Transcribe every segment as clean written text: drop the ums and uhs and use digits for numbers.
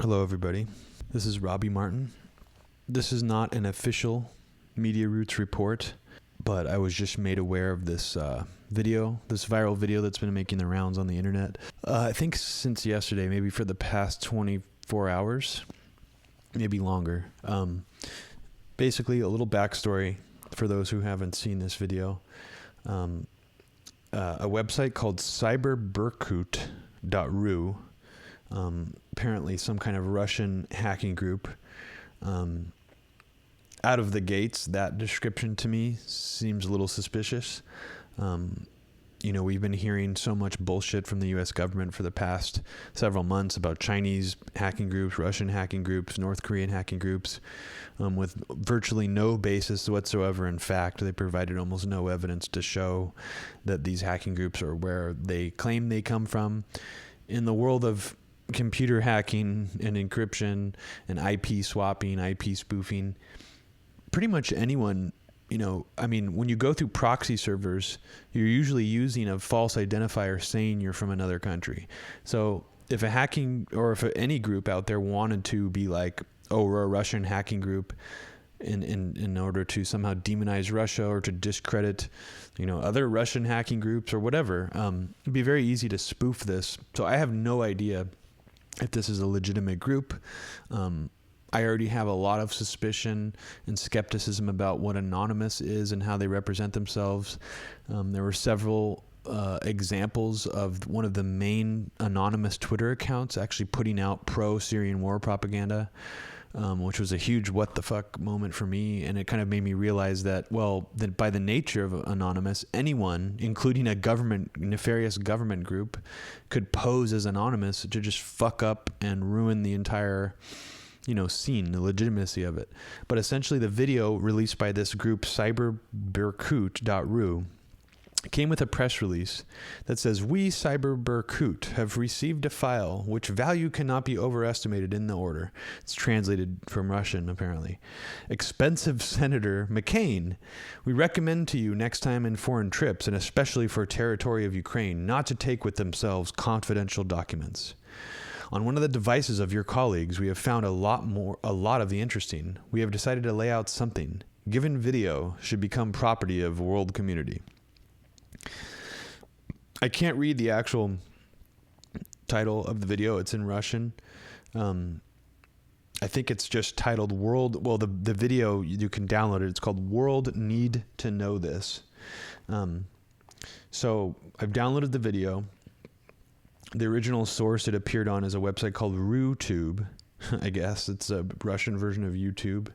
Hello, everybody. This is Robbie Martin. This is not an official Media Roots report, but I was just made aware of this this viral video that's been making the rounds on the internet. I think since yesterday, maybe for the past 24 hours, maybe longer. Basically, a little backstory for those who haven't seen this video. A website called cyberberkut.ru, apparently some kind of Russian hacking group. Out of the gates, that description to me seems a little suspicious. We've been hearing so much bullshit from the U.S. government for the past several months about Chinese hacking groups, Russian hacking groups, North Korean hacking groups, with virtually no basis whatsoever. In fact, they provided almost no evidence to show that these hacking groups are where they claim they come from. In the world of computer hacking and encryption and IP swapping, IP spoofing, pretty much anyone, when you go through proxy servers, you're usually using a false identifier saying you're from another country. So if a hacking, or if any group out there wanted to be like, oh, we're a Russian hacking group in order to somehow demonize Russia or to discredit, other Russian hacking groups or whatever, it'd be very easy to spoof this. So I have no idea if this is a legitimate group. I already have a lot of suspicion and skepticism about what Anonymous is and how they represent themselves. There were several examples of one of the main anonymous Twitter accounts actually putting out pro-Syrian War Propaganda, which was a huge what the fuck moment for me. And it kind of made me realize that by the nature of Anonymous, anyone, including a nefarious government group, could pose as Anonymous to just fuck up and ruin the entire scene, the legitimacy of it. But essentially the video released by this group, cyberberkut.ru, came with a press release that says, "We, Cyberberkut, have received a file which value cannot be overestimated in the order." It's translated from Russian, apparently. "Expensive Senator McCain, we recommend to you next time in foreign trips, and especially for territory of Ukraine, not to take with themselves confidential documents. On one of the devices of your colleagues, we have found a lot of the interesting. We have decided to lay out something. Given video should become property of world community." I can't read the actual title of the video. It's in Russian. I think it's just titled World. Well, the video, you can download it. It's called World Need to Know This. So I've downloaded the video. The original source it appeared on is a website called RuTube, I guess. It's a Russian version of YouTube,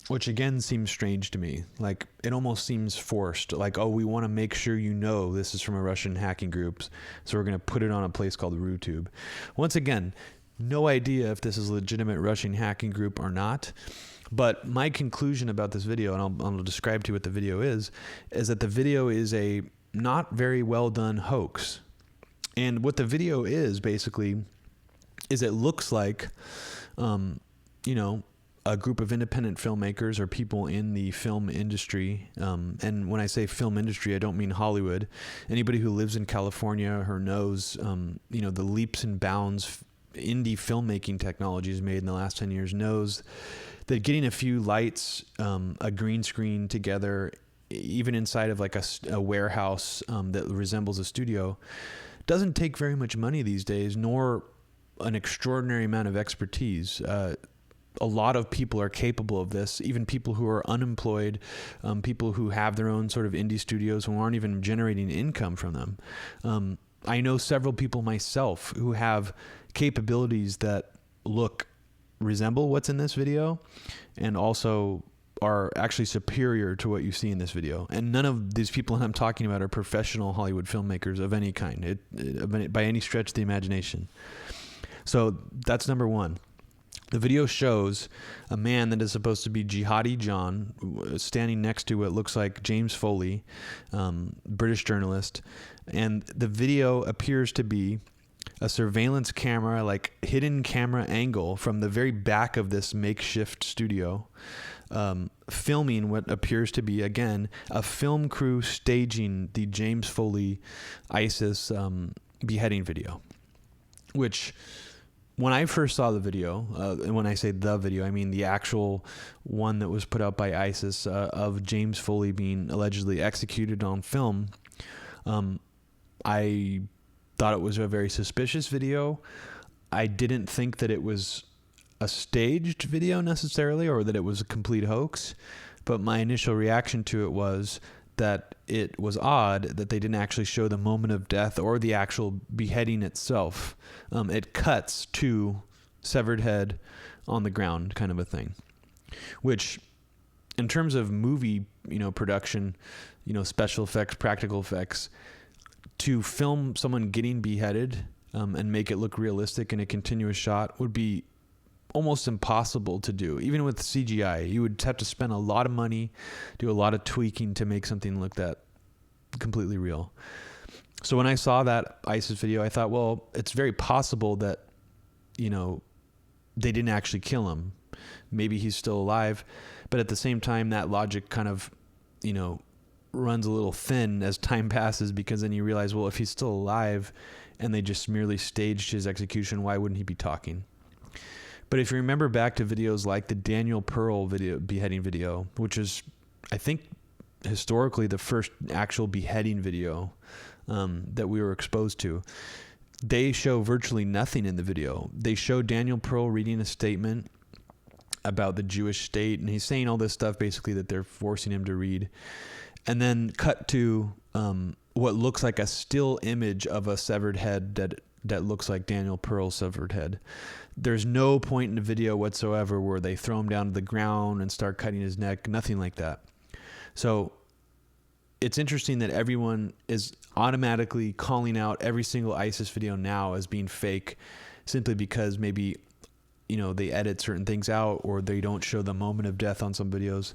which again seems strange to me. Like, it almost seems forced. Like, oh, we want to make sure this is from a Russian hacking group, so we're going to put it on a place called RuTube. Once again, no idea if this is a legitimate Russian hacking group or not. But my conclusion about this video, and I'll describe to you what the video is that the video is a not very well done hoax. And what the video is basically is it looks like, a group of independent filmmakers or people in the film industry. And when I say film industry, I don't mean Hollywood. Anybody who lives in California or knows, the leaps and bounds indie filmmaking technology has made in the last 10 years knows that getting a few lights, a green screen together, even inside of like a warehouse that resembles a studio, doesn't take very much money these days, nor an extraordinary amount of expertise. A lot of people are capable of this, even people who are unemployed, people who have their own sort of indie studios who aren't even generating income from them. I know several people myself who have capabilities that resemble what's in this video, and also are actually superior to what you see in this video. And none of these people I'm talking about are professional Hollywood filmmakers of any kind, by any stretch of the imagination. So that's number one. The video shows a man that is supposed to be Jihadi John standing next to what looks like James Foley, British journalist. And the video appears to be a surveillance camera, like hidden camera angle from the very back of this makeshift studio, filming what appears to be, again, a film crew staging the James Foley ISIS beheading video, which when I first saw the video, and when I say the video, I mean the actual one that was put out by ISIS of James Foley being allegedly executed on film, I thought it was a very suspicious video. I didn't think that it was a staged video necessarily, or that it was a complete hoax, but my initial reaction to it was that it was odd that they didn't actually show the moment of death or the actual beheading itself. It cuts to severed head on the ground, kind of a thing, which in terms of movie, production, special effects, practical effects, to film someone getting beheaded and make it look realistic in a continuous shot would be almost impossible to do. Even with CGI, you would have to spend a lot of money, do a lot of tweaking to make something look that completely real. So when I saw that ISIS video, I thought, well, it's very possible that, they didn't actually kill him. Maybe he's still alive. But at the same time, that logic kind of, runs a little thin as time passes, because then you realize, well, if he's still alive and they just merely staged his execution, why wouldn't he be talking? But if you remember back to videos like the Daniel Pearl beheading video, which is, I think, historically the first actual beheading video that we were exposed to, they show virtually nothing in the video. They show Daniel Pearl reading a statement about the Jewish state, and he's saying all this stuff basically that they're forcing him to read, and then cut to what looks like a still image of a severed head that looks like Daniel Pearl's severed head. There's no point in the video whatsoever where they throw him down to the ground and start cutting his neck, nothing like that. So it's interesting that everyone is automatically calling out every single ISIS video now as being fake, simply because maybe, they edit certain things out, or they don't show the moment of death on some videos.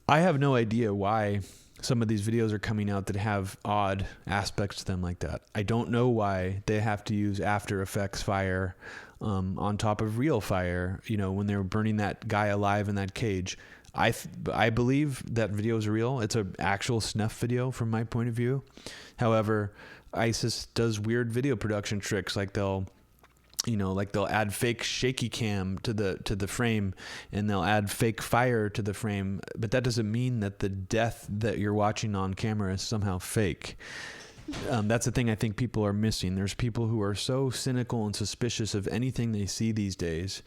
I have no idea why some of these videos are coming out that have odd aspects to them like that. I don't know why they have to use After Effects fire on top of real fire, when they were burning that guy alive in that cage. I believe that video is real. It's an actual snuff video from my point of view. However, ISIS does weird video production tricks, like they'll add fake shaky cam to the frame, and they'll add fake fire to the frame, but that doesn't mean that the death that you're watching on camera is somehow fake. That's the thing I think people are missing. There's people who are so cynical and suspicious of anything they see these days,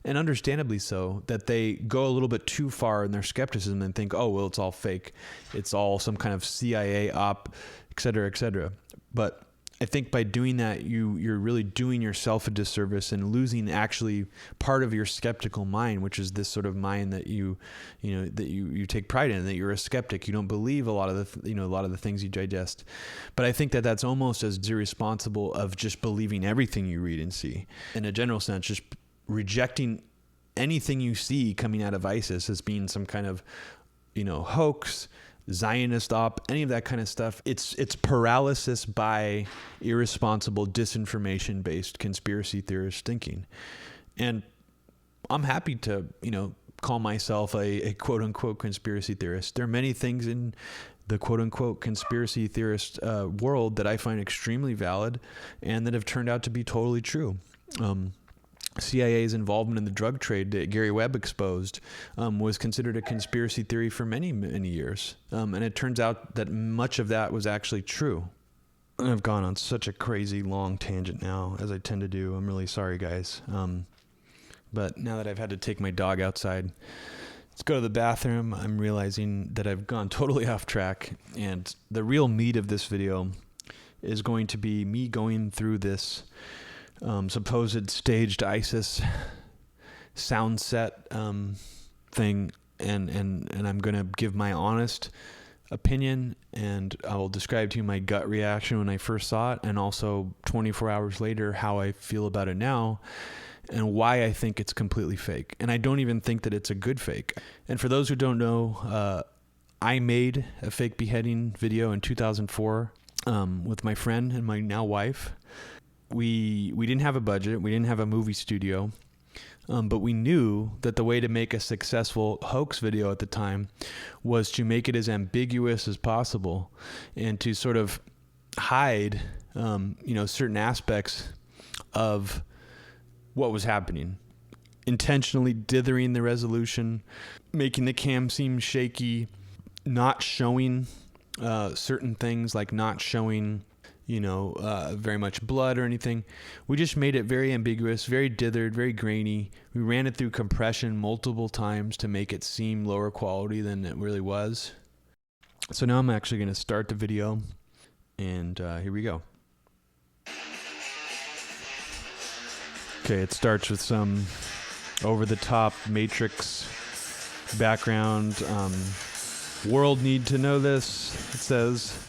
and understandably so, that they go a little bit too far in their skepticism and think, oh, well, it's all fake. It's all some kind of CIA op, et cetera, et cetera. But I think by doing that, you're really doing yourself a disservice and losing actually part of your skeptical mind, which is this sort of mind that you take pride in, that you're a skeptic. You don't believe a lot of the things you digest. But I think that that's almost as irresponsible of just believing everything you read and see. In a general sense, just rejecting anything you see coming out of ISIS as being some kind of, hoax, Zionist op, any of that kind of stuff. It's paralysis by irresponsible, disinformation-based conspiracy theorist thinking. And I'm happy to, call myself a quote-unquote conspiracy theorist. There are many things in the quote-unquote conspiracy theorist world that I find extremely valid and that have turned out to be totally true. CIA's involvement in the drug trade that Gary Webb exposed was considered a conspiracy theory for many, many years. And it turns out that much of that was actually true. I've gone on such a crazy long tangent now, as I tend to do. I'm really sorry, guys. But now that I've had to take my dog outside, let's go to the bathroom, I'm realizing that I've gone totally off track. And the real meat of this video is going to be me going through this supposed staged ISIS sound set thing, and I'm going to give my honest opinion, and I will describe to you my gut reaction when I first saw it, and also 24 hours later how I feel about it now, and why I think it's completely fake. And I don't even think that it's a good fake. And for those who don't know, I made a fake beheading video in 2004 with my friend and my now wife. We didn't have a budget. We didn't have a movie studio. But we knew that the way to make a successful hoax video at the time was to make it as ambiguous as possible and to sort of hide, certain aspects of what was happening. Intentionally dithering the resolution, making the cam seem shaky, not showing certain things, like not showing, very much blood or anything. We just made it very ambiguous, very dithered, very grainy. We ran it through compression multiple times to make it seem lower quality than it really was. So now I'm actually going to start the video, and here we go. Okay, it starts with some over-the-top Matrix background. World need to know this, it says.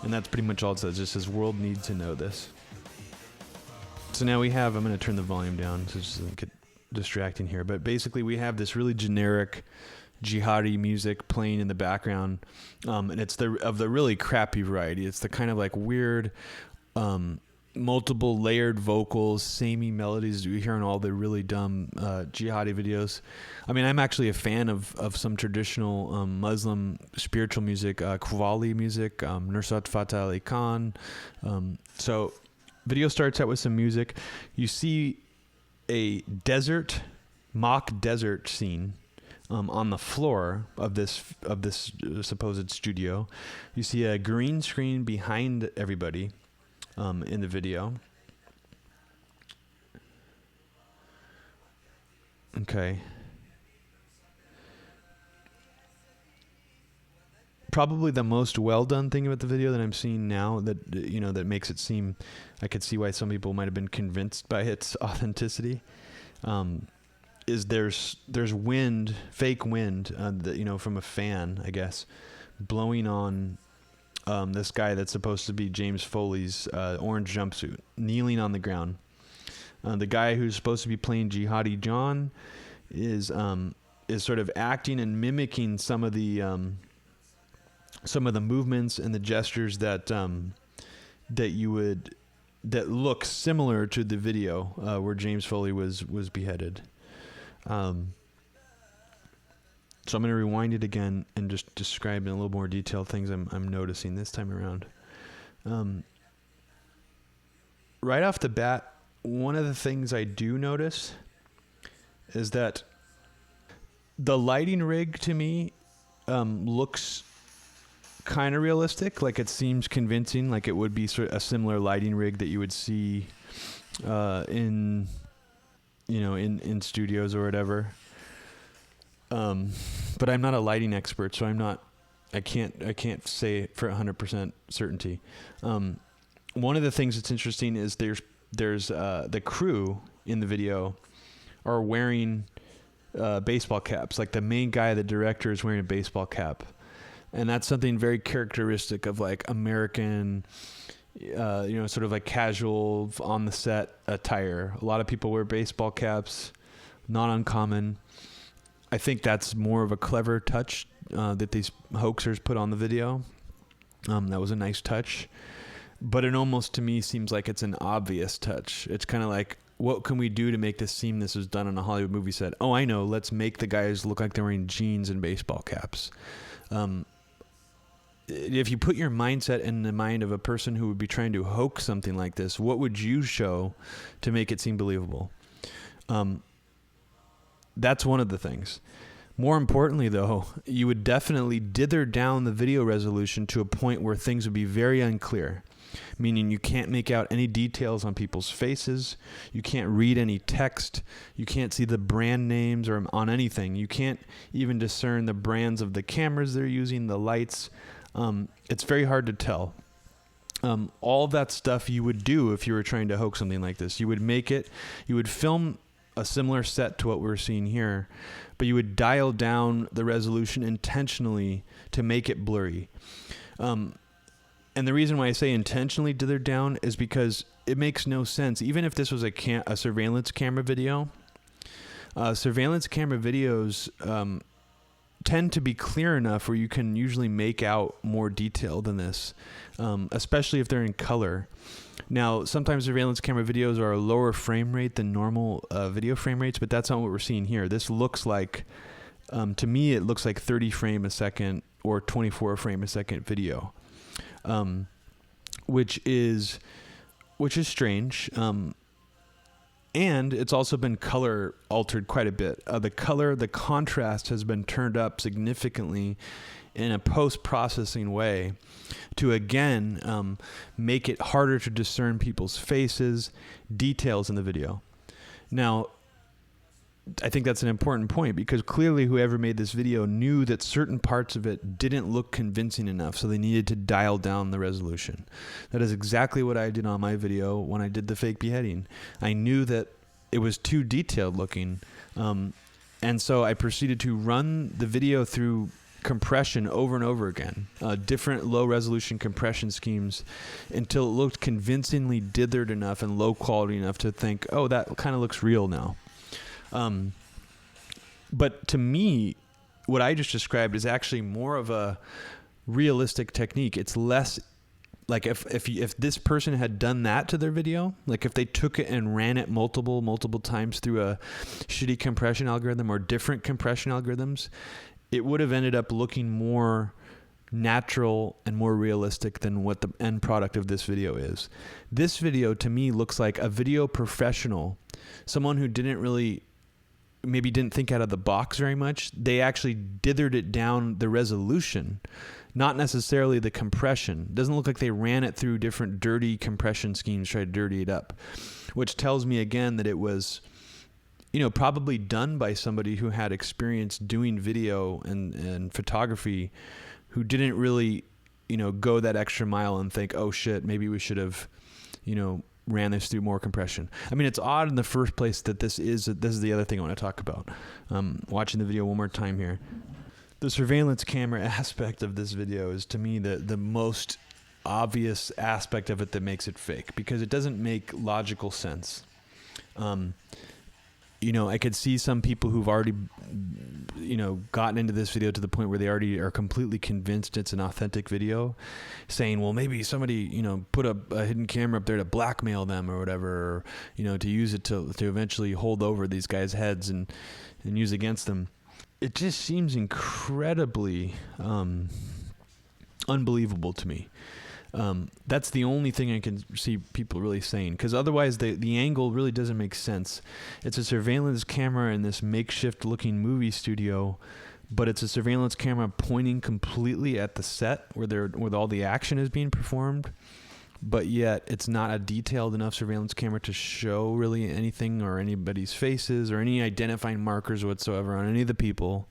And that's pretty much all it says. It just says, world need to know this. So now I'm going to turn the volume down so it doesn't get distracting here. But basically we have this really generic jihadi music playing in the background. And it's of the really crappy variety. It's the kind of like weird, multiple layered vocals, samey melodies you hear in all the really dumb jihadi videos. I mean, I'm actually a fan of some traditional Muslim spiritual music, Qawwali music, Nusrat Fateh Ali Khan. So video starts out with some music. You see a mock desert scene on the floor of this supposed studio. You see a green screen behind everybody in the video. Okay. Probably the most well done thing about the video that I'm seeing now that that makes it seem, I could see why some people might have been convinced by its authenticity. Is there's wind, fake wind, from a fan, I guess, blowing on this guy that's supposed to be James Foley's orange jumpsuit, kneeling on the ground. The guy who's supposed to be playing Jihadi John is sort of acting and mimicking some of the movements and the gestures that look similar to the video where James Foley was beheaded. So I'm going to rewind it again and just describe in a little more detail things I'm noticing this time around. Right off the bat, one of the things I do notice is that the lighting rig to me looks kind of realistic. Like it seems convincing, like it would be sort of a similar lighting rig that you would see in studios or whatever. But I'm not a lighting expert, so I can't say for 100% certainty. One of the things that's interesting is there's the crew in the video are wearing baseball caps. Like the main guy, the director, is wearing a baseball cap, and that's something very characteristic of like American, sort of like casual on the set attire. A lot of people wear baseball caps, not uncommon. I think that's more of a clever touch that these hoaxers put on the video. That was a nice touch. But it almost, to me, seems like it's an obvious touch. It's kind of like, what can we do to make this seem this was done on a Hollywood movie set? Oh, I know. Let's make the guys look like they're wearing jeans and baseball caps. If you put your mindset in the mind of a person who would be trying to hoax something like this, what would you show to make it seem believable? That's one of the things. More importantly, though, you would definitely dither down the video resolution to a point where things would be very unclear, meaning you can't make out any details on people's faces. You can't read any text. You can't see the brand names or on anything. You can't even discern the brands of the cameras they're using, the lights. It's very hard to tell. All of that stuff you would do if you were trying to hoax something like this. You would film a similar set to what we're seeing here, but you would dial down the resolution intentionally to make it blurry. And the reason why I say intentionally dithered down is because it makes no sense. Even if this was a surveillance camera video, surveillance camera videos tend to be clear enough where you can usually make out more detail than this, especially if they're in color. Now, sometimes surveillance camera videos are a lower frame rate than normal video frame rates, but that's not what we're seeing here. This looks like, to me, it looks like 30 frame a second or 24 frame a second video, which is strange. And it's also been color altered quite a bit. The contrast has been turned up significantly in a post-processing way to, again, make it harder to discern people's faces, details in the video. Now, I think that's an important point, because clearly whoever made this video knew that certain parts of it didn't look convincing enough, so they needed to dial down the resolution. That is exactly what I did on my video when I did the fake beheading. I knew that it was too detailed looking, and so I proceeded to run the video through compression over and over again, different low resolution compression schemes, until it looked convincingly dithered enough and low quality enough to think, oh, that kind of looks real now. But to me, what I just described is actually more of a realistic technique. It's less like if this person had done that to their video, like if they took it and ran it multiple times through a shitty compression algorithm or different compression algorithms, it would have ended up looking more natural and more realistic than what the end product of this video is. This video to me looks like a video professional, someone who maybe didn't think out of the box very much. They actually dithered it down, the resolution, not necessarily the compression. It doesn't look like they ran it through different dirty compression schemes, tried to dirty it up, which tells me again that it was, probably done by somebody who had experience doing video and photography, who didn't really, go that extra mile and think, oh shit, maybe we should have, ran this through more compression. I mean, it's odd in the first place that this is the other thing I want to talk about. Watching the video one more time here. The surveillance camera aspect of this video is, to me, the most obvious aspect of it that makes it fake, because it doesn't make logical sense. I could see some people who've already, gotten into this video to the point where they already are completely convinced it's an authentic video, saying, well, maybe somebody, put a hidden camera up there to blackmail them or whatever, or, to use it to eventually hold over these guys' heads and use against them. It just seems incredibly unbelievable to me. That's the only thing I can see people really saying, because otherwise the angle really doesn't make sense. It's a surveillance camera in this makeshift looking movie studio, but it's a surveillance camera pointing completely at the set where all the action is being performed, but yet it's not a detailed enough surveillance camera to show really anything or anybody's faces or any identifying markers whatsoever on any of the people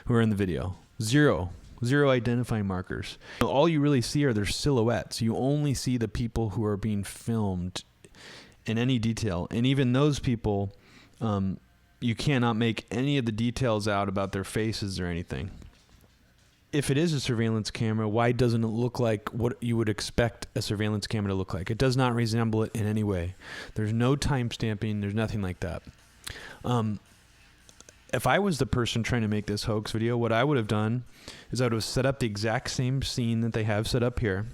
who are in the video. Zero identifying markers. All you really see are their silhouettes. You only see the people who are being filmed in any detail. And even those people, you cannot make any of the details out about their faces or anything. If it is a surveillance camera, why doesn't it look like what you would expect a surveillance camera to look like? It does not resemble it in any way. There's no time stamping. There's nothing like that. If I was the person trying to make this hoax video, what I would have done is I would have set up the exact same scene that they have set up here.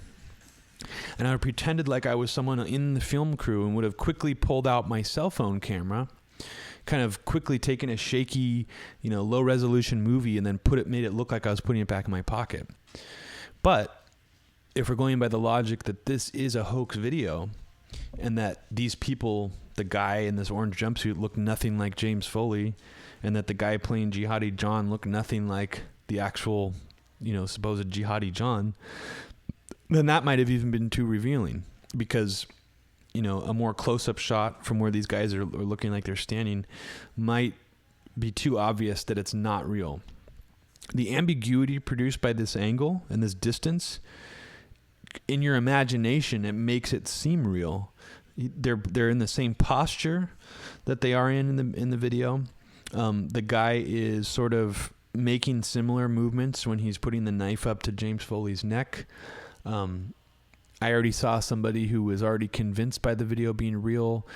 And I would have pretended like I was someone in the film crew and would have quickly pulled out my cell phone camera, kind of quickly taken a shaky, low resolution movie and then made it look like I was putting it back in my pocket. But if we're going by the logic that this is a hoax video and that these people, the guy in this orange jumpsuit looked nothing like James Foley, and that the guy playing Jihadi John looked nothing like the actual, supposed Jihadi John, then that might have even been too revealing, because, a more close-up shot from where these guys are looking like they're standing might be too obvious that it's not real. The ambiguity produced by this angle and this distance, in your imagination, it makes it seem real. They're in the same posture that they are in the video. The guy is sort of making similar movements when he's putting the knife up to James Foley's neck. I already saw somebody who was already convinced by the video being real,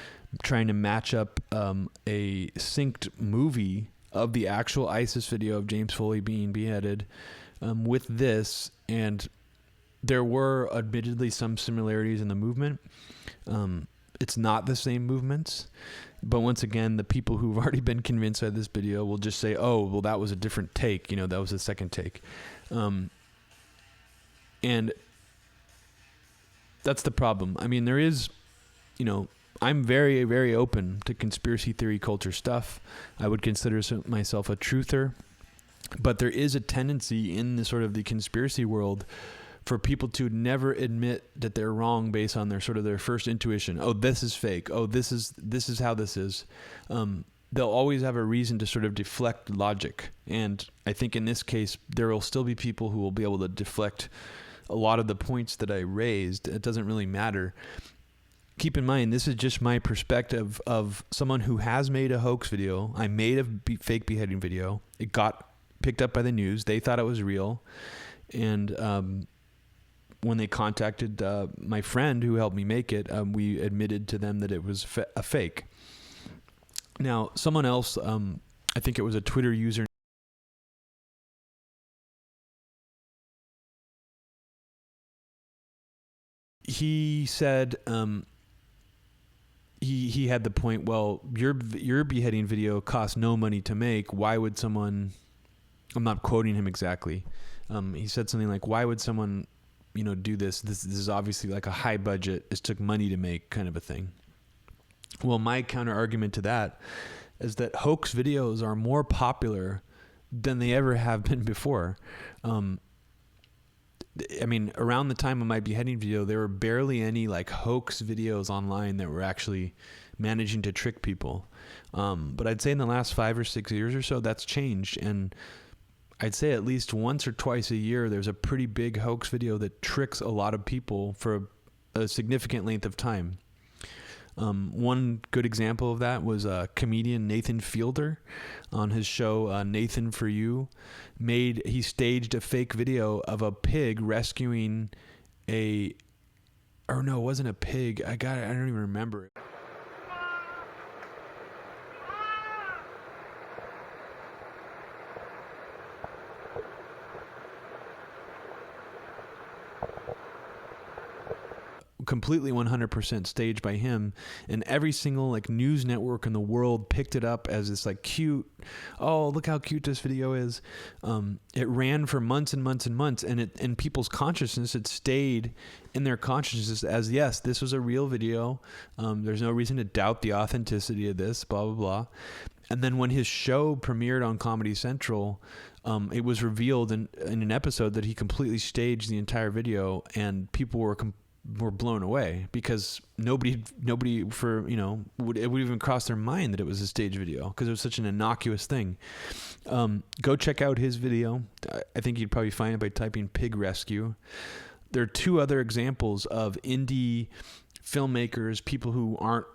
trying to match up a synced movie of the actual ISIS video of James Foley being beheaded with this, and there were admittedly some similarities in the movement. It's not the same movements. But once again, the people who've already been convinced by this video will just say, oh, well, that was a different take. That was a second take. And that's the problem. I mean, there is, I'm very, very open to conspiracy theory culture stuff. I would consider myself a truther, but there is a tendency in the sort of the conspiracy world for people to never admit that they're wrong based on their sort of their first intuition. Oh, this is fake. Oh, this is how this is. They'll always have a reason to sort of deflect logic. And I think in this case, there will still be people who will be able to deflect a lot of the points that I raised. It doesn't really matter. Keep in mind, this is just my perspective of someone who has made a hoax video. I made a fake beheading video. It got picked up by the news. They thought it was real. And when they contacted my friend who helped me make it, we admitted to them that it was a fake. Now, someone else, I think it was a Twitter user, he said he had the point, well, your beheading video cost no money to make. Why would someone, I'm not quoting him exactly, he said something like, why would someone, do this? This is obviously like a high budget, it took money to make kind of a thing. Well, my counter argument to that is that hoax videos are more popular than they ever have been before. I mean, around the time of my beheading video, there were barely any like hoax videos online that were actually managing to trick people. But I'd say in the last 5 or 6 years or so, that's changed. And I'd say at least once or twice a year, there's a pretty big hoax video that tricks a lot of people for a significant length of time. One good example of that was comedian Nathan Fielder on his show Nathan For You. He staged a fake video of a pig rescuing it wasn't a pig. I don't even remember. Completely 100% staged by him, and every single like news network in the world picked it up as this like cute, oh, look how cute this video is. It ran for months and months and months, and it in people's consciousness, it stayed in their consciousness as, yes, this was a real video. There's no reason to doubt the authenticity of this, blah blah blah. And then when his show premiered on Comedy Central, it was revealed in an episode that he completely staged the entire video, and people were blown away because nobody would even cross their mind that it was a stage video because it was such an innocuous thing. Go check out his video. I think you'd probably find it by typing pig rescue. There are 2 other examples of indie filmmakers, people who aren't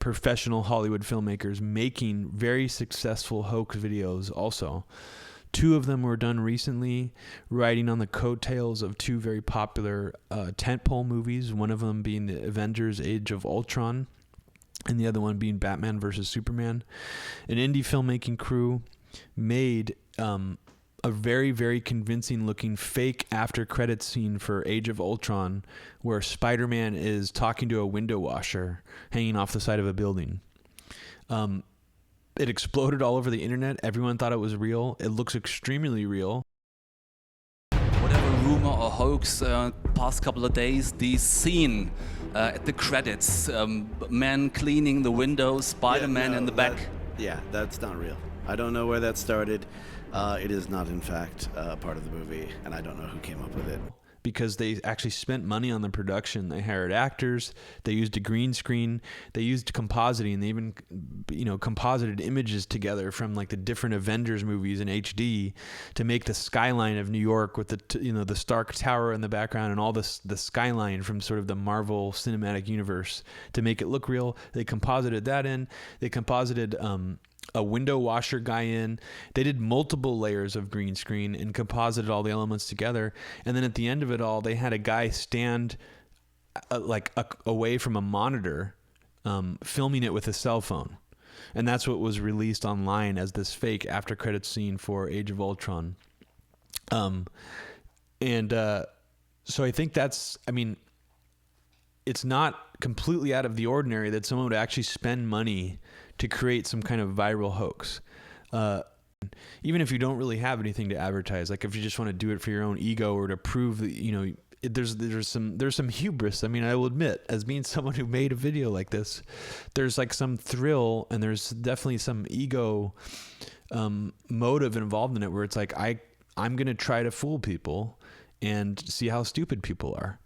professional Hollywood filmmakers, making very successful hoax videos also. 2 of them were done recently, riding on the coattails of 2 very popular tentpole movies, one of them being the Avengers Age of Ultron, and the other one being Batman vs. Superman. An indie filmmaking crew made a very, very convincing looking fake after credits scene for Age of Ultron, where Spider-Man is talking to a window washer hanging off the side of a building. It exploded all over the internet. Everyone thought it was real. It looks extremely real. Whatever rumor or hoax, past couple of days, the scene at the credits, man cleaning the windows, Spider-Man in the back. That's not real. I don't know where that started. It is not, in fact, part of the movie, and I don't know who came up with it. Because they actually spent money on the production. They hired actors. They used a green screen. They used compositing. They even, composited images together from like the different Avengers movies in HD to make the skyline of New York with the Stark Tower in the background and all the skyline from sort of the Marvel Cinematic Universe to make it look real. They composited that in. They composited a window washer guy in. They did multiple layers of green screen and composited all the elements together. And then at the end of it all, they had a guy stand away from a monitor, filming it with a cell phone. And that's what was released online as this fake after credits scene for Age of Ultron. So I think it's not completely out of the ordinary that someone would actually spend money to create some kind of viral hoax. Even if you don't really have anything to advertise, like if you just want to do it for your own ego or to prove that, there's some hubris. I mean, I will admit, as being someone who made a video like this, there's like some thrill and there's definitely some ego motive involved in it, where it's like I'm gonna try to fool people and see how stupid people are.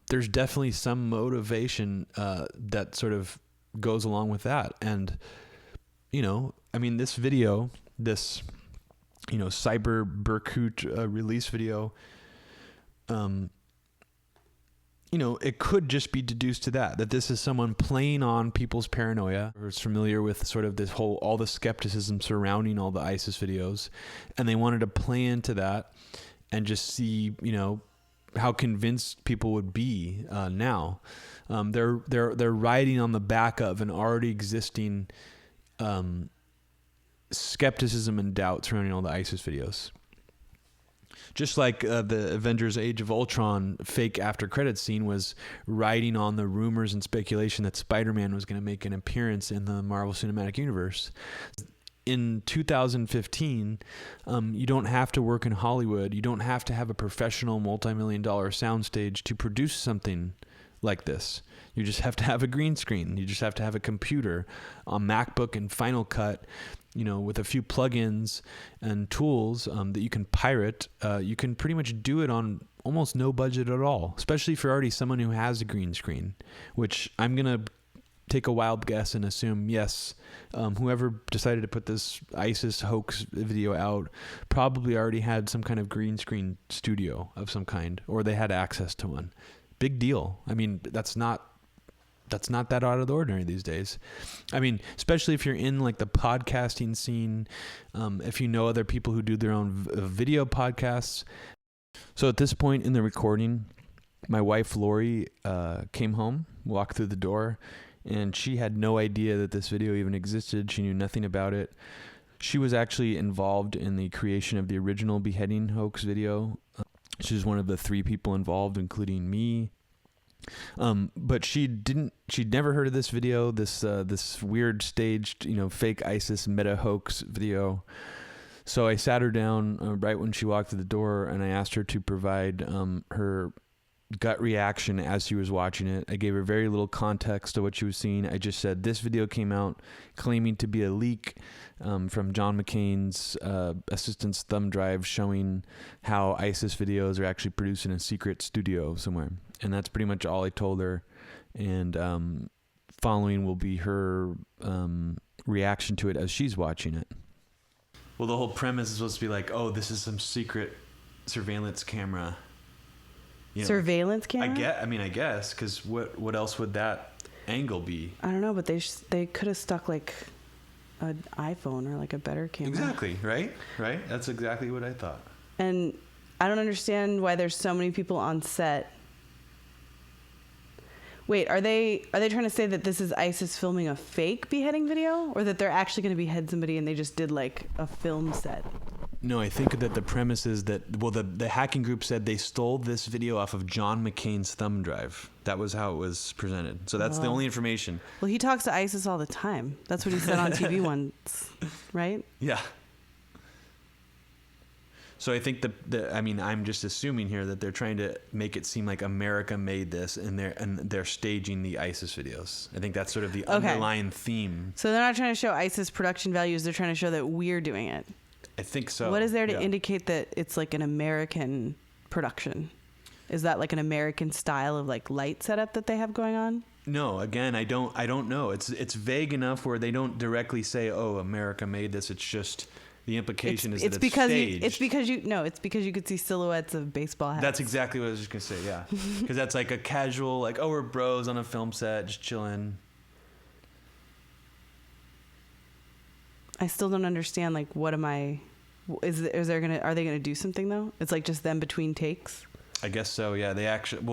There's definitely some motivation that sort of goes along with that. And, you know, I mean, this video, this, you know, Cyber Berkut release video, you know, it could just be deduced to that this is someone playing on people's paranoia, or is familiar with sort of this whole, all the skepticism surrounding all the ISIS videos. And they wanted to play into that and just see, you know, how convinced people would be now. They're riding on the back of an already existing skepticism and doubt surrounding all the ISIS videos. Just like the Avengers Age of Ultron fake after credits scene was riding on the rumors and speculation that Spider-Man was going to make an appearance in the Marvel Cinematic Universe. In 2015, you don't have to work in Hollywood. You don't have to have a professional multi-million-dollar soundstage to produce something like this. You just have to have a green screen. You just have to have a computer, a MacBook and Final Cut, you know, with a few plugins and tools that you can pirate. You can pretty much do it on almost no budget at all, especially if you're already someone who has a green screen, which I'm going to take a wild guess and assume, yes, whoever decided to put this ISIS hoax video out probably already had some kind of green screen studio of some kind, or they had access to one. Big deal. I mean, that's not that out of the ordinary these days. I mean, especially if you're in like the podcasting scene, if you know other people who do their own video podcasts. So at this point in the recording, my wife Lori came home, walked through the door, and she had no idea that this video even existed. She knew nothing about it. She was actually involved in the creation of the original beheading hoax video. She's one of the 3 people involved, including me. But she'd never heard of this video, this weird staged, you know, fake ISIS meta hoax video. So I sat her down right when she walked through the door, and I asked her to provide her gut reaction as she was watching it. I gave her very little context to what she was seeing. I just said this video came out claiming to be a leak from John McCain's assistant's thumb drive, showing how ISIS videos are actually produced in a secret studio somewhere. And that's pretty much all I told her. And following will be her reaction to it as she's watching it. Well, the whole premise is supposed to be like, oh, this is some secret surveillance camera. You know, surveillance camera? I guess, because what else would that angle be? I don't know, but they could have stuck like an iPhone or like a better camera. Exactly, right? That's exactly what I thought. And I don't understand why there's so many people on set. Wait, are they trying to say that this is ISIS filming a fake beheading video, or that they're actually going to behead somebody and they just did like a film set? No, I think that the premise is that, well, the hacking group said they stole this video off of John McCain's thumb drive. That was how it was presented. So that's the only information. Well, he talks to ISIS all the time. That's what he said on TV once, right? Yeah. So I think I'm just assuming here that they're trying to make it seem like America made this, and they're staging the ISIS videos. I think that's sort of the underlying theme. So they're not trying to show ISIS production values. They're trying to show that we're doing it. I think so. What is there to indicate that it's like an American production? Is that like an American style of like light setup that they have going on? No, again, I don't know. It's vague enough where they don't directly say, "Oh, America made this." It's just the implication is that it's staged. It's because you could see silhouettes of baseball hats. That's exactly what I was just gonna say. Yeah, because that's like a casual, like, oh, we're bros on a film set, just chilling. I still don't understand. Like, what am I? Are they gonna do something though? It's like just them between takes. I guess so. Yeah, they actually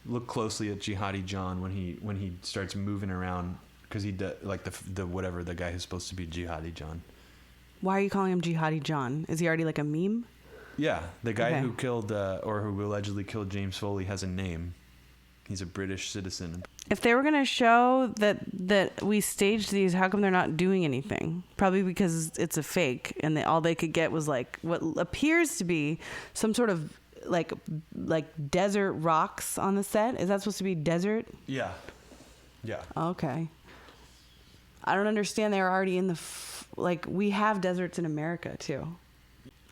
look closely at Jihadi John when he starts moving around, because he does like the guy who's supposed to be Jihadi John. Why are you calling him Jihadi John? Is he already like a meme? Yeah, the guy who killed or who allegedly killed James Foley has a name. He's a British citizen. If they were going to show that we staged these, how come they're not doing anything? Probably because it's a fake, and all they could get was like what appears to be some sort of like desert rocks on the set. Is that supposed to be desert? Yeah. Okay. I don't understand. They're already in the like we have deserts in America too.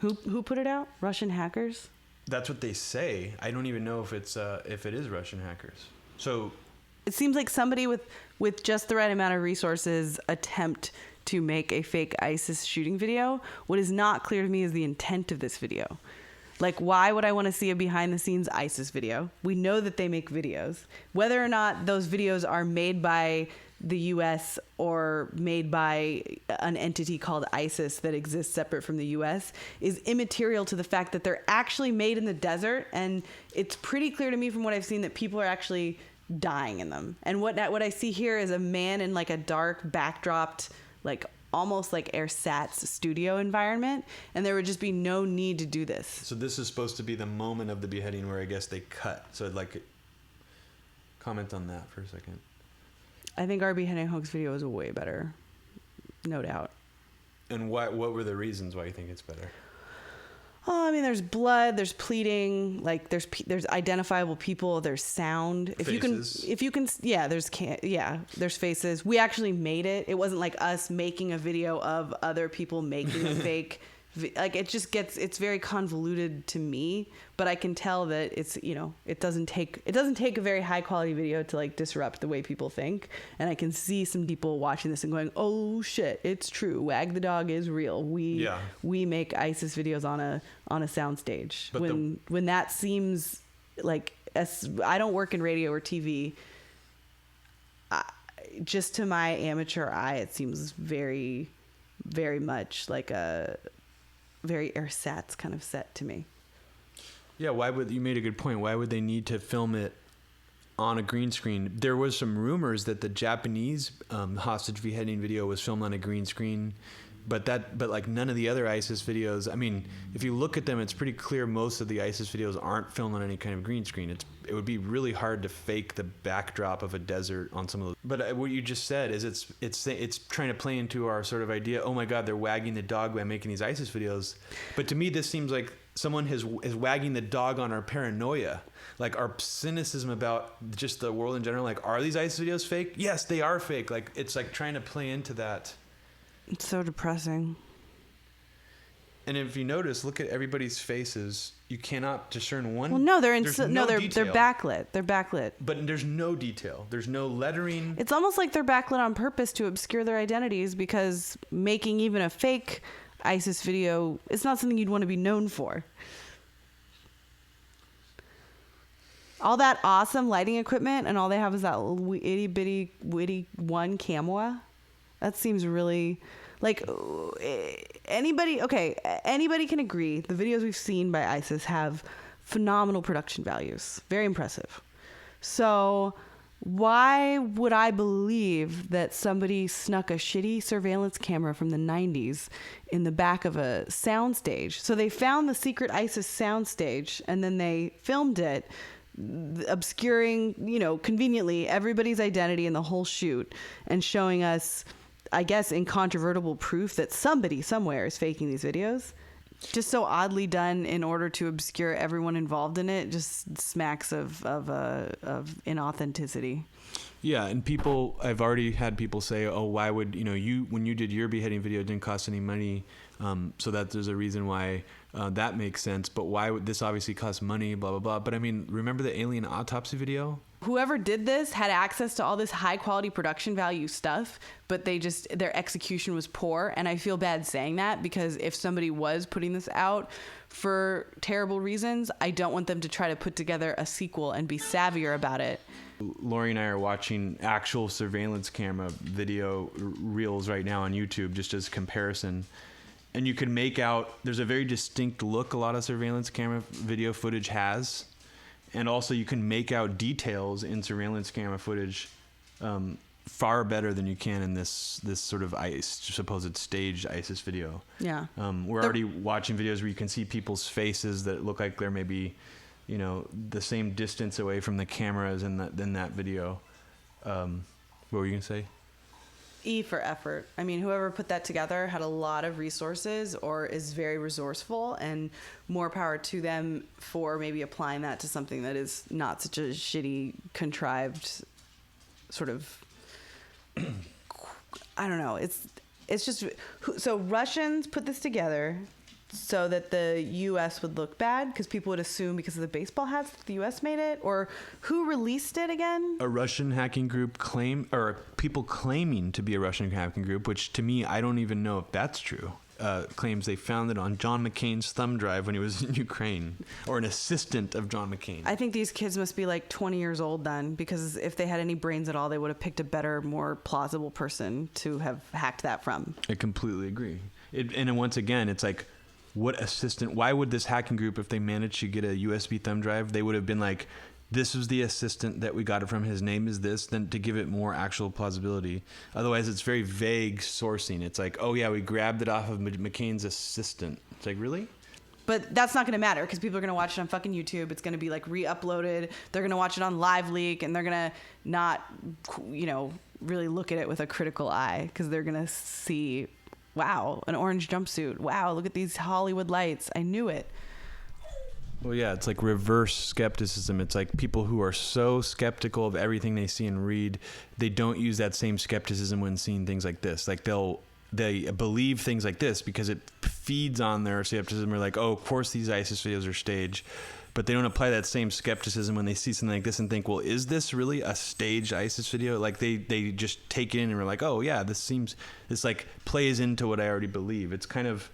Who put it out? Russian hackers? That's what they say. I don't even know if it is Russian hackers. So it seems like somebody with just the right amount of resources attempt to make a fake ISIS shooting video. What is not clear to me is the intent of this video. Like, why would I want to see a behind-the-scenes ISIS video? We know that they make videos. Whether or not those videos are made by the U.S. or made by an entity called ISIS that exists separate from the U.S. is immaterial to the fact that they're actually made in the desert, and it's pretty clear to me from what I've seen that people are actually dying in them. And what I see here is a man in like a dark backdropped, like almost like AirSat's studio environment, and there would just be no need to do this. So this is supposed to be the moment of the beheading where I guess they cut. So like, comment on that for a second. I think our beheading hoax video is way better, no doubt. And what were the reasons why you think it's better? Oh, I mean, there's blood, there's pleading, like there's identifiable people, there's sound. Faces. There's faces. We actually made it. It wasn't like us making a video of other people making a fake. Like it's very convoluted to me, but I can tell that it's, it doesn't take a very high quality video to like disrupt the way people think. And I can see some people watching this and going, oh shit, it's true. Wag the dog is real. We make ISIS videos on a soundstage. But when that seems like, I don't work in radio or TV. Just to my amateur eye, it seems very, very much like a very AirSats kind of set to me. Yeah, you made a good point. Why would they need to film it on a green screen? There was some rumors that the Japanese hostage beheading video was filmed on a green screen, but like none of the other ISIS videos. I mean, if you look at them, it's pretty clear most of the ISIS videos aren't filmed on any kind of green screen. It would be really hard to fake the backdrop of a desert on some of those. But what you just said is it's trying to play into our sort of idea. Oh my God, they're wagging the dog by making these ISIS videos. But to me, this seems like someone is wagging the dog on our paranoia, like our cynicism about just the world in general. Like, are these ISIS videos fake? Yes, they are fake. Like, it's like trying to play into that. It's so depressing. And if you notice, look at everybody's faces. You cannot discern one. Well, no, they're detail. backlit. They're backlit. But there's no detail. There's no lettering. It's almost like they're backlit on purpose to obscure their identities, because making even a fake ISIS video is not something you'd want to be known for. All that awesome lighting equipment, and all they have is that itty bitty witty one camera. That seems really like anybody can agree the videos we've seen by ISIS have phenomenal production values. Very impressive. So why would I believe that somebody snuck a shitty surveillance camera from the 90s in the back of a soundstage? So they found the secret ISIS soundstage and then they filmed it, obscuring, conveniently everybody's identity in the whole shoot and showing us, I guess, incontrovertible proof that somebody somewhere is faking these videos. Just so oddly done in order to obscure everyone involved in it. Just smacks of inauthenticity. Yeah, and I've already had people say, oh, why would, when you did your beheading video, it didn't cost any money. So that there's a reason why that makes sense. But why would this obviously cost money, blah, blah, blah. But I mean, remember the alien autopsy video? Whoever did this had access to all this high quality production value stuff, but their execution was poor. And I feel bad saying that, because if somebody was putting this out for terrible reasons, I don't want them to try to put together a sequel and be savvier about it. Lori and I are watching actual surveillance camera video reels right now on YouTube, just as comparison. And you can make out, there's a very distinct look a lot of surveillance camera video footage has. And also you can make out details in surveillance camera footage far better than you can in this sort of supposed staged ISIS video. Yeah. We're already watching videos where you can see people's faces that look like they're maybe, the same distance away from the cameras in that video. What were you going to say? E for effort. I mean, whoever put that together had a lot of resources or is very resourceful, and more power to them for maybe applying that to something that is not such a shitty, contrived sort of, I don't know. It's just, so Russians put this together so that the U.S. would look bad because people would assume because of the baseball hats that the U.S. made it, or who released it again? A Russian hacking group people claiming to be a Russian hacking group, which to me, I don't even know if that's true. Claims they found it on John McCain's thumb drive when he was in Ukraine, or an assistant of John McCain. I think these kids must be like 20 years old then, because if they had any brains at all, they would have picked a better, more plausible person to have hacked that from. I completely agree. And once again, it's like, what assistant? Why would this hacking group, if they managed to get a USB thumb drive, they would have been like, this was the assistant that we got it from. His name is this, then to give it more actual plausibility. Otherwise, it's very vague sourcing. It's like, oh yeah, we grabbed it off of McCain's assistant. It's like, really? But that's not going to matter because people are going to watch it on fucking YouTube. It's going to be like re-uploaded. They're going to watch it on Live Leak, and they're going to not, really look at it with a critical eye because they're going to see, wow, an orange jumpsuit. Wow, look at these Hollywood lights. I knew it. Well, yeah, it's like reverse skepticism. It's like people who are so skeptical of everything they see and read, they don't use that same skepticism when seeing things like this. Like they believe things like this because it feeds on their skepticism. They're like, oh, of course these ISIS videos are staged. But they don't apply that same skepticism when they see something like this and think, well, is this really a staged ISIS video? Like they just take it in and are like, oh yeah, this like plays into what I already believe. It's kind of,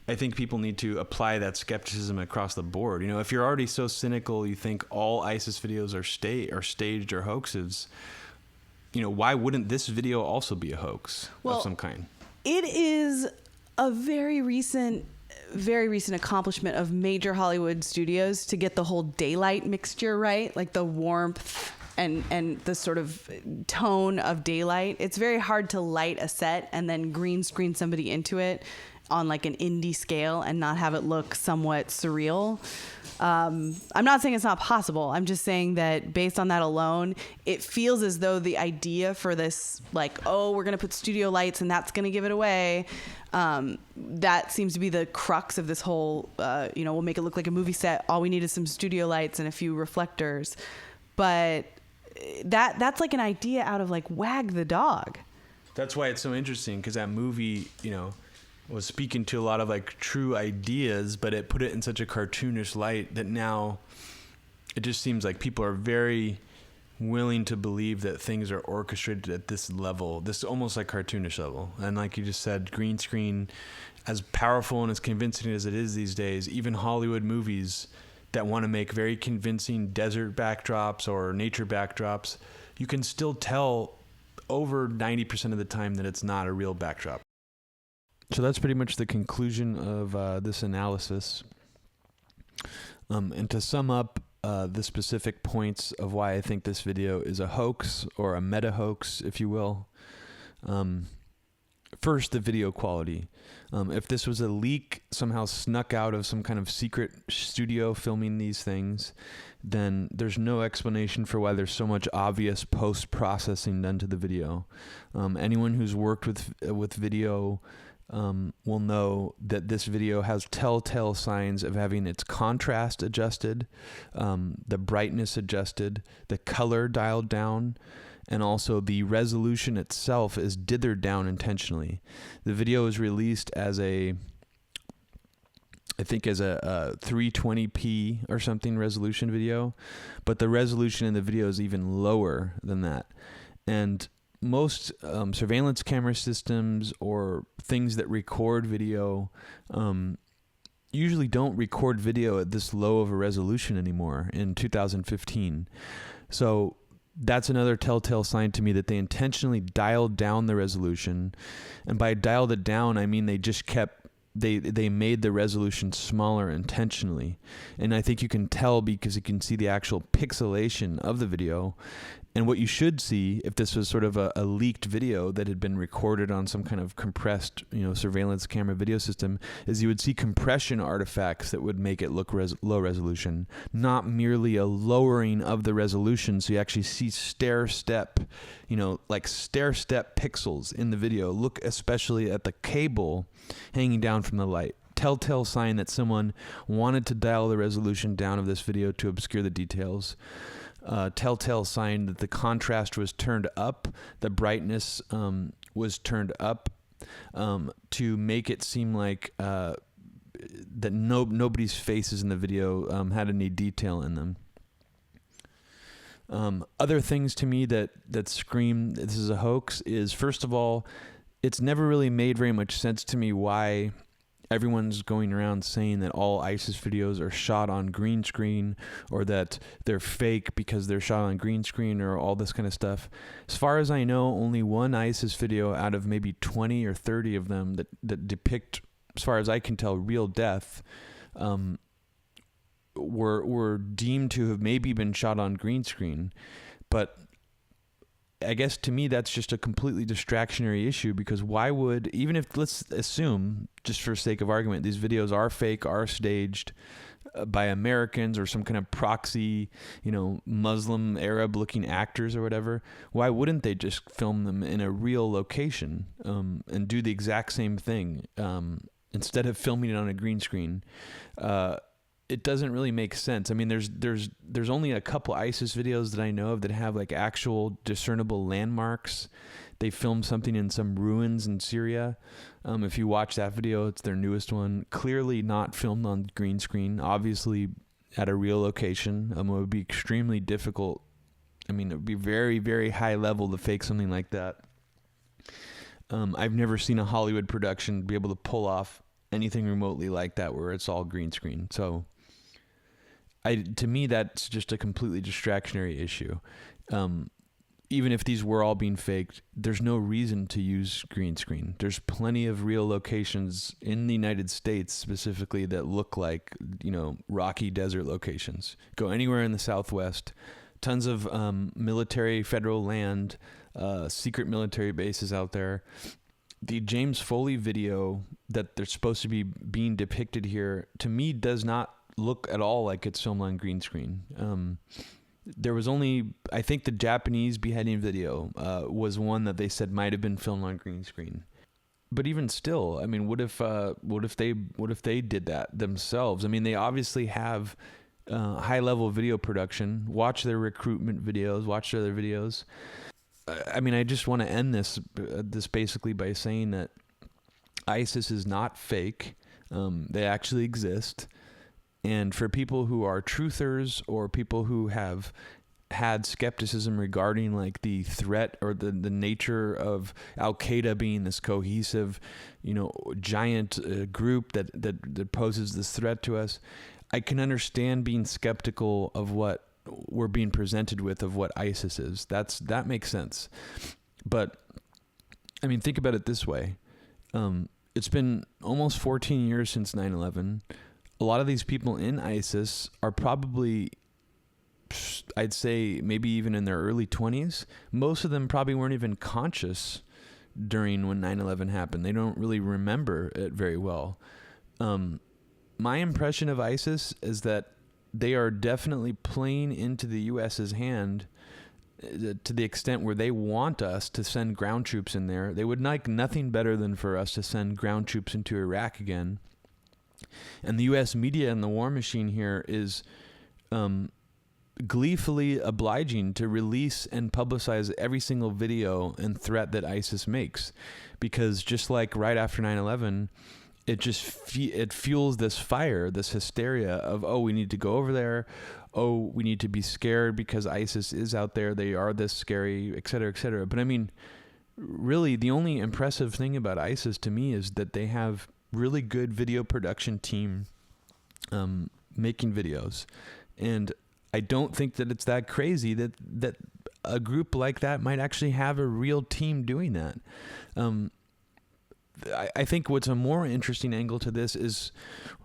I think people need to apply that skepticism across the board. If you're already so cynical, you think all ISIS videos are staged or hoaxes, why wouldn't this video also be a hoax of some kind? It is a very recent accomplishment of major Hollywood studios to get the whole daylight mixture right, like the warmth and the sort of tone of daylight. It's very hard to light a set and then green screen somebody into it on like an indie scale and not have it look somewhat surreal. I'm not saying it's not possible. I'm just saying that based on that alone, it feels as though the idea for this, like, oh, we're going to put studio lights and that's going to give it away. That seems to be the crux of this whole, we'll make it look like a movie set. All we need is some studio lights and a few reflectors. But that's like an idea out of like Wag the Dog. That's why it's so interesting, because that movie, was speaking to a lot of like true ideas, but it put it in such a cartoonish light that now it just seems like people are very willing to believe that things are orchestrated at this level, this almost like cartoonish level. And like you just said, green screen, as powerful and as convincing as it is these days, even Hollywood movies that want to make very convincing desert backdrops or nature backdrops, you can still tell over 90% of the time that it's not a real backdrop. So that's pretty much the conclusion of this analysis. And to sum up the specific points of why I think this video is a hoax, or a meta hoax, if you will. First, the video quality. If this was a leak somehow snuck out of some kind of secret studio filming these things, then there's no explanation for why there's so much obvious post-processing done to the video. Anyone who's worked with video will know that this video has telltale signs of having its contrast adjusted, the brightness adjusted, the color dialed down, and also the resolution itself is dithered down intentionally. The video is released as a 320p or something resolution video, but the resolution in the video is even lower than that. And most surveillance camera systems or things that record video usually don't record video at this low of a resolution anymore in 2015. So that's another telltale sign to me that they intentionally dialed down the resolution. And by dialed it down, I mean they just they made the resolution smaller intentionally. And I think you can tell because you can see the actual pixelation of the video. And what you should see, if this was sort of a leaked video that had been recorded on some kind of compressed, surveillance camera video system, is you would see compression artifacts that would make it look low resolution, not merely a lowering of the resolution. So you actually see stair-step pixels in the video. Look especially at the cable hanging down from the light. Telltale sign that someone wanted to dial the resolution down of this video to obscure the details. Telltale sign that the contrast was turned up, the brightness was turned up to make it seem like that nobody's faces in the video had any detail in them. Other things to me that scream this is a hoax is, first of all, it's never really made very much sense to me why everyone's going around saying that all ISIS videos are shot on green screen, or that they're fake because they're shot on green screen, or all this kind of stuff. As far as I know, only one ISIS video out of maybe 20 or 30 of them that depict, as far as I can tell, real death, were deemed to have maybe been shot on green screen. But I guess to me that's just a completely distractionary issue, because why would, even if, let's assume, just for sake of argument, these videos are fake, are staged by Americans or some kind of proxy, Muslim Arab looking actors or whatever, why wouldn't they just film them in a real location and do the exact same thing instead of filming it on a green screen? It doesn't really make sense. I mean, there's only a couple ISIS videos that I know of that have like actual discernible landmarks. They filmed something in some ruins in Syria. If you watch that video, it's their newest one. Clearly not filmed on green screen, obviously at a real location. It would be extremely difficult. I mean, it would be very, very high level to fake something like that. I've never seen a Hollywood production be able to pull off anything remotely like that where it's all green screen. So to me, that's just a completely distractionary issue. Even if these were all being faked, there's no reason to use green screen. There's plenty of real locations in the United States specifically that look like, rocky desert locations. Go anywhere in the Southwest, tons of military federal land, secret military bases out there. The James Foley video that they're supposed to be being depicted here, to me, does not look at all like it's filmed on green screen. There was only, I think the Japanese beheading video was one that they said might have been filmed on green screen. But even still, I mean, what if they did that themselves? I mean, they obviously have high level video production. Watch their recruitment videos, watch their other videos. I mean, I just want to end this basically by saying that ISIS is not fake. They actually exist. And for people who are truthers, or people who have had skepticism regarding like the threat or the nature of Al-Qaeda being this cohesive, giant group that poses this threat to us, I can understand being skeptical of what we're being presented with, of what ISIS is. That makes sense. But I mean, think about it this way. It's been almost 14 years since 9/11. A lot of these people in ISIS are probably, I'd say, maybe even in their early 20s. Most of them probably weren't even conscious during when 9/11 happened. They don't really remember it very well. My impression of ISIS is that they are definitely playing into the U.S.'s hand to the extent where they want us to send ground troops in there. They would like nothing better than for us to send ground troops into Iraq again. And the U.S. media and the war machine here is gleefully obliging to release and publicize every single video and threat that ISIS makes. Because just like right after 9/11, it just it fuels this fire, this hysteria of, oh, we need to go over there. Oh, we need to be scared because ISIS is out there. They are this scary, et cetera, et cetera. But I mean, really, the only impressive thing about ISIS to me is that they have really good video production team making videos. And I don't think that it's that crazy that a group like that might actually have a real team doing that. I think what's a more interesting angle to this is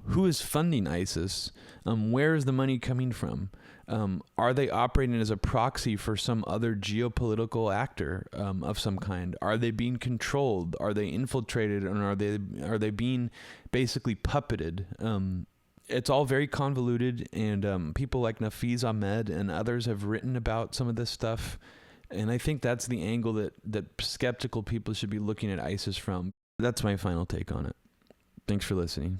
who is funding ISIS? Where is the money coming from? Are they operating as a proxy for some other geopolitical actor of some kind? Are they being controlled? Are they infiltrated? And are they being basically puppeted? It's all very convoluted, and people like Nafiz Ahmed and others have written about some of this stuff. And I think that's the angle that skeptical people should be looking at ISIS from. That's my final take on it. Thanks for listening.